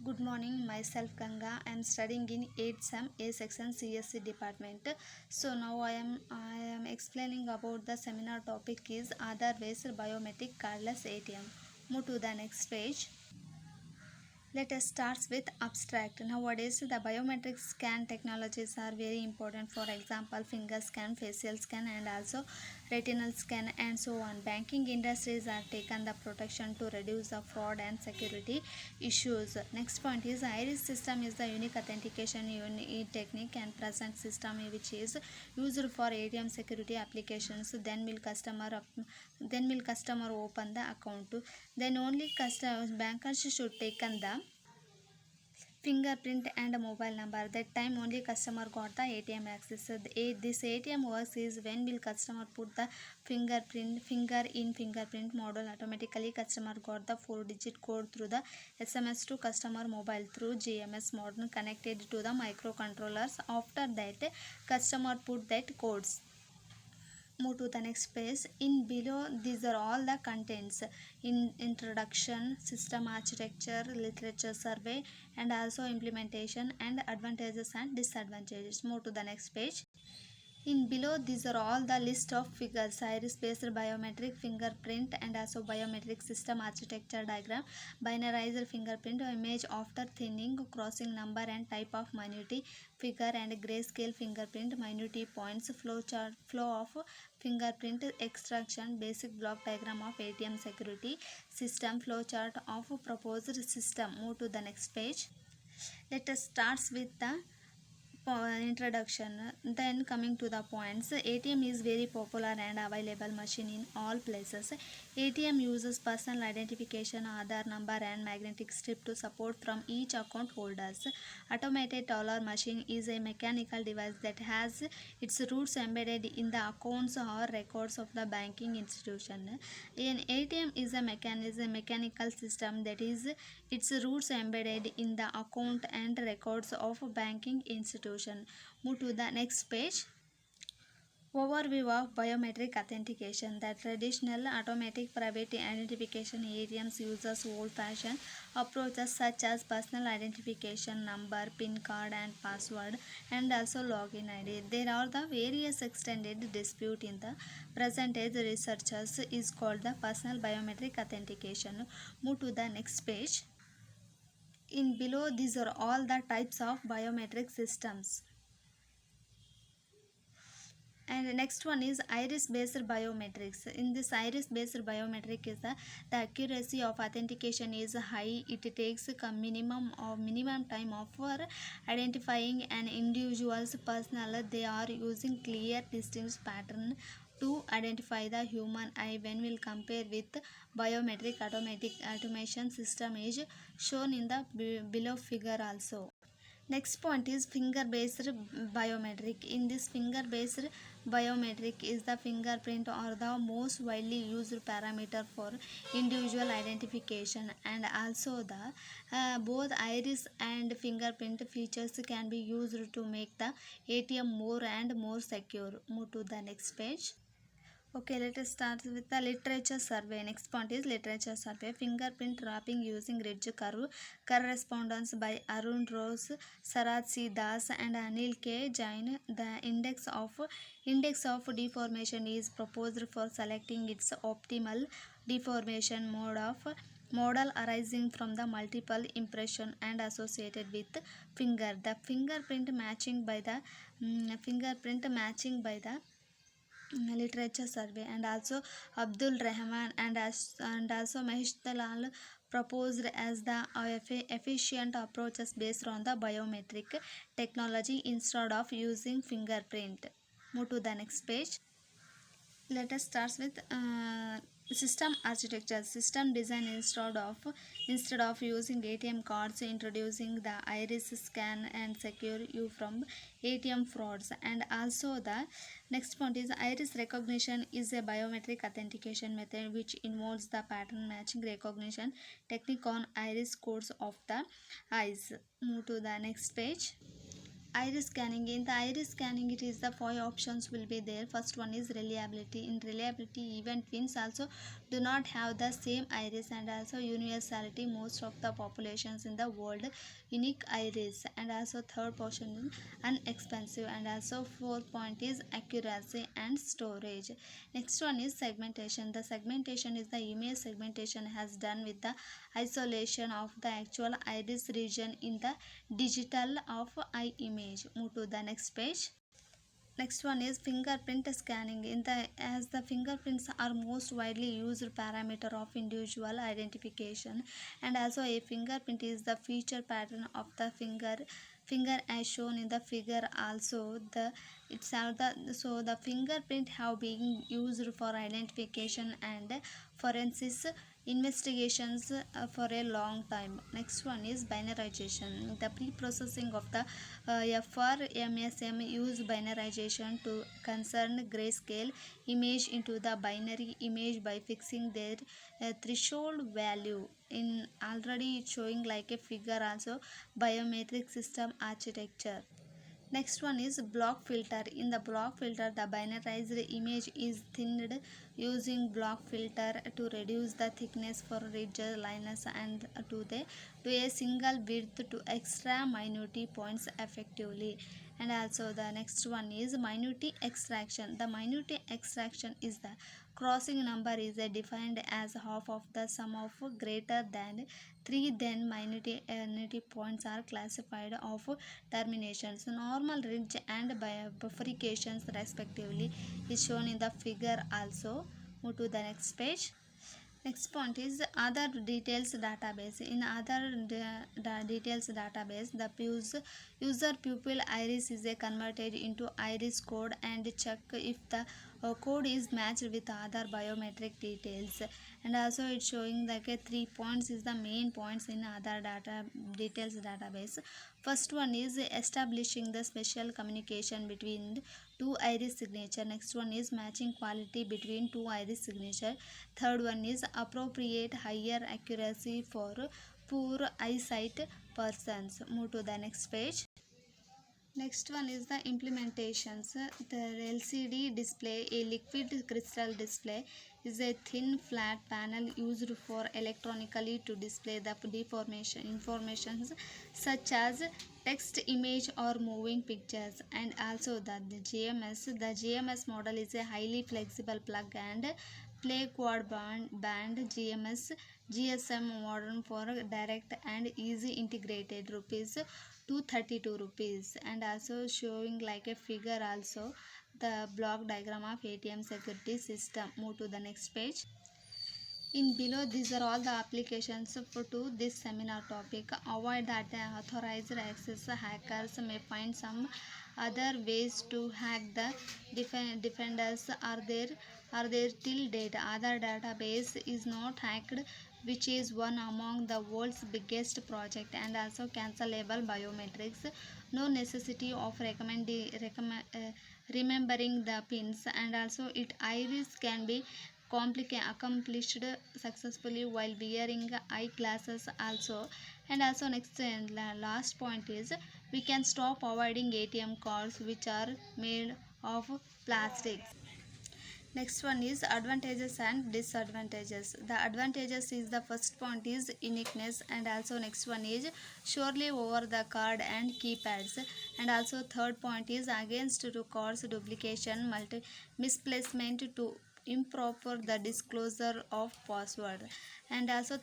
Good morning, myself Ganga. I am studying in 8th SEM A section CSC department. So now I am explaining about the seminar topic is Aadhaar based biometric cardless ATM. Move to the next page. Let us start with abstract. Nowadays, the biometric scan technologies are very important. For example, finger scan, facial scan, and also retinal scan, and so on. Banking industries are taken the protection to reduce the fraud and security issues. Next point is iris system is the unique authentication unit technique and present system which is used for ATM security applications. Then will customer open the account. Then only bankers should taken the fingerprint and mobile number. That time only customer got the ATM access. This ATM works is when will customer put the finger in fingerprint model, automatically customer got the 4-digit code through the SMS to customer mobile through GMS model connected to the microcontrollers. After that customer put that codes. Move to the next page. In below these are all the contents in introduction, system architecture, literature survey, and also implementation and advantages and disadvantages. Move to the next page. In below these are all the list of figures: iris based biometric fingerprint and also biometric system architecture diagram, binarized fingerprint image after thinning, crossing number and type of minute figure and grayscale fingerprint, minute points, flow of fingerprint extraction, basic block diagram of ATM security system, flowchart of proposed system. Move to the next page. Let us start with the introduction. Then coming to the points, ATM is very popular and available machine in all places. ATM uses personal identification, Aadhaar number and magnetic strip to support from each account holders. Automated teller machine is a mechanical device that has its roots embedded in the accounts or records of the banking institution. An ATM is a mechanical system that is its roots embedded in the account and records of banking institution. Move to the next page. Overview of biometric authentication. The traditional automatic private identification ATMs uses old-fashioned approaches such as personal identification number, PIN card and password, and also login ID. There are the various extended dispute in the present age researchers is called the personal biometric authentication. Move to the next page. In below these are all the types of biometric systems. And the next one is iris based biometrics. In this iris based biometric is the accuracy of authentication is high. It takes a minimum time of for identifying an individual's personal. They are using clear distinct pattern to identify the human eye when we'll compare with biometric automation system is shown in the below figure also. Next point is finger based biometric. In this finger based biometric is the fingerprint or the most widely used parameter for individual identification, and also the both iris and fingerprint features can be used to make the ATM more and more secure. Move to the next page. Okay, let us start with the literature survey. Next point is literature survey. Fingerprint wrapping using ridge curve. Correspondence by Arun Rose, Sarat C. Das and Anil K. Jain. The index of deformation is proposed for selecting its optimal deformation model arising from the multiple impression and associated with finger. The fingerprint matching by the literature survey, and also Abdul Rahman and also Mahesh Dalal proposed as the efficient approaches based on the biometric technology instead of using fingerprint. Move to the next page. Let us start with system architecture. System design instead of using ATM cards, introducing the iris scan and secure you from ATM frauds. And also the next point is iris recognition is a biometric authentication method which involves the pattern matching recognition technique on iris codes of the eyes. Move to the next page. Iris scanning. In the iris scanning, it is the five options will be there. First one is reliability. In reliability, even twins also do not have the same iris, and also universality. Most of the populations in the world unique iris, and also third portion is inexpensive, and also fourth point is accuracy and storage. Next one is segmentation. The segmentation is the image segmentation has done with the isolation of the actual iris region in the digital of eye image. Move to the next page. Next one is fingerprint scanning. In the as the fingerprints are most widely used parameter of individual identification, and also a fingerprint is the feature pattern of the finger as shown in the figure. Also the it's how the so the fingerprint have been used for identification and forensics investigations for a long time. Next one is binarization. The pre-processing of the FRMSM use binarization to concern grayscale image into the binary image by fixing their threshold value. In already showing like a figure also biometric system architecture. Next one is block filter. In the block filter, the binarized image is thinned using block filter to reduce the thickness for ridges, lines, and to a single width to extra minute points effectively. And also the next one is minute extraction. The minute extraction is the crossing number is defined as half of the sum of greater than 3, then minute points are classified of terminations. Normal ridge and bifurcations respectively is shown in the figure also. Move to the next page. Next point is other details database. In other details database, the user pupil iris is converted into iris code and check if the code is matched with other biometric details. And also it's showing like a 3 points is the main points in other data details database. First one is establishing the special communication between two iris signature. Next one is matching quality between two iris signature. Third one is appropriate higher accuracy for poor eyesight persons. Move to the next page. Next one is the implementations. The LCD display, a liquid crystal display, is a thin flat panel used for electronically to display the deformation informations such as text, image, or moving pictures. And also the GMS. The GMS model is a highly flexible plug and play quad band GMS GSM modern for direct and easy integrated rupees 232 rupees. And also showing like a figure also the block diagram of ATM security system. Move to the next page. In below these are all the applications for to this seminar topic. Avoid that authorized access. Hackers may find some other ways to hack the defenders are there till date. Other database is not hacked, which is one among the world's biggest project, and also cancelable biometrics. No necessity of remembering the pins, and also it iris can be accomplished successfully while wearing eyeglasses also. And also next and last point is we can stop avoiding ATM cards which are made of plastic. Next one is advantages and disadvantages. The advantages is the first point is uniqueness, and also next one is surely over the card and keypads, and also third point is against to cards duplication, misplacement to improper the disclosure of password. And also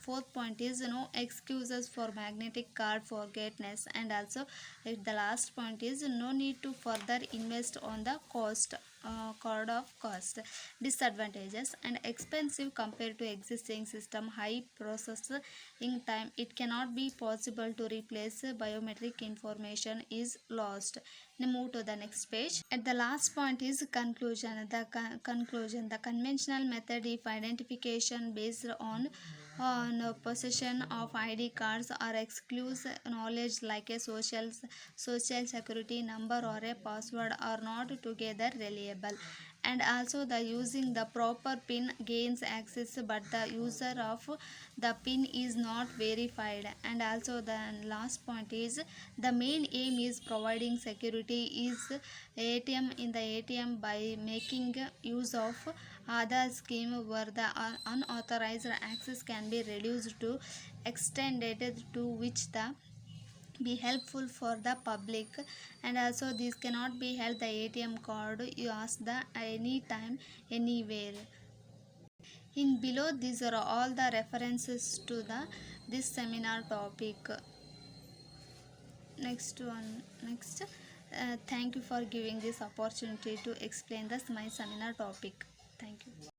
fourth point is no excuses for magnetic card forgetness. And also the last point is no need to further invest on the card of cost. Disadvantages and expensive compared to existing system, high processing time, it cannot be possible to replace biometric information is lost. Now move to the next page. At the last point is conclusion. The conclusion, the conventional method if identification based based on possession of ID cards or exclusive knowledge like a social security number or a password are not together reliable. And also the using the proper pin gains access but the user of the pin is not verified. And also the last point is the main aim is providing security is ATM in the ATM by making use of other scheme where the unauthorized access can be reduced to extended to which the be helpful for the public. And also this cannot be held the ATM card you ask the anytime anywhere. In below these are all the references to the this seminar topic. Next, thank you for giving this opportunity to explain this my seminar topic. Thank you.